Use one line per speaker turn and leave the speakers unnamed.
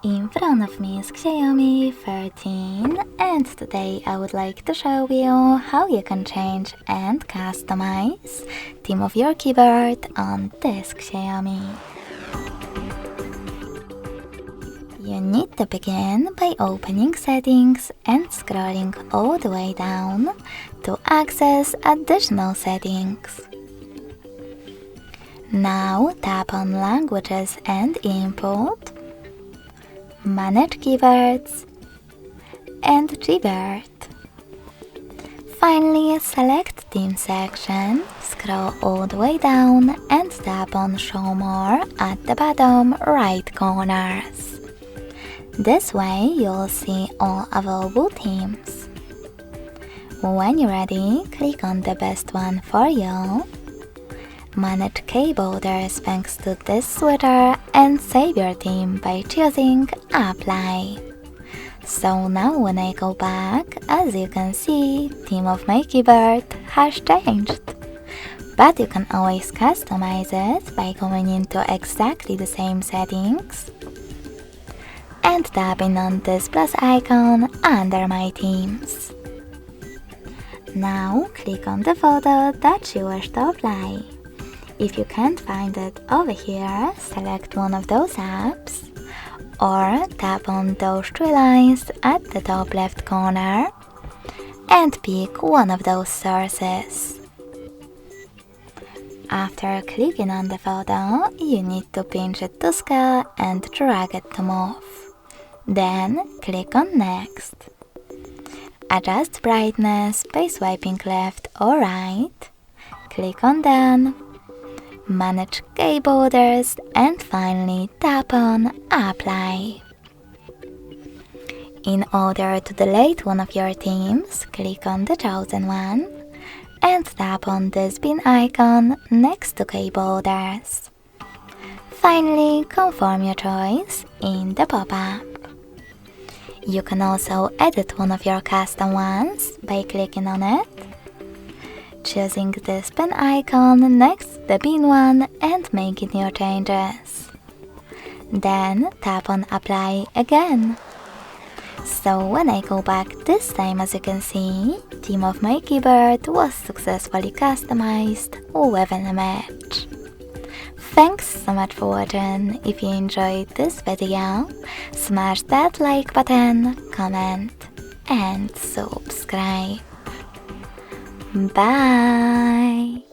In front of me is XIAOMI 13 and today I would like to show you how you can change and customize theme of your keyboard on this XIAOMI. You need to begin by opening settings and scrolling all the way down to access additional settings. Now tap on languages and input, manage keywords and revert. Finally select theme section, scroll all the way down and tap on show more at the bottom right corners. This way you'll see all available themes. When you're ready, click on the best one for you. Manage key borders thanks to this switcher and save your theme by choosing Apply. So now when I go back, as you can see, theme of my keyboard has changed. But you can always customize it by going into exactly the same settings and tapping on this plus icon under my themes. Now click on the photo that you wish to apply. If you can't find it over here, select one of those apps or tap on those three lines at the top left corner and pick one of those sources. After clicking on the photo, you need to pinch it to scale and drag it to move. Then click on Next. Adjust brightness by swiping left or right. Click on Done. Manage key borders and finally tap on Apply. In order to delete one of your themes, click on the chosen one and tap on this bin icon next to key borders. Finally, confirm your choice in the pop-up. You can also edit one of your custom ones by clicking on it, choosing this pen icon next to the bin one and making your changes. Then tap on Apply again. So when I go back this time, as you can see, theme of my keyboard was successfully customized with an image. Thanks so much for watching. If you enjoyed this video, smash that like button, comment and subscribe. Bye!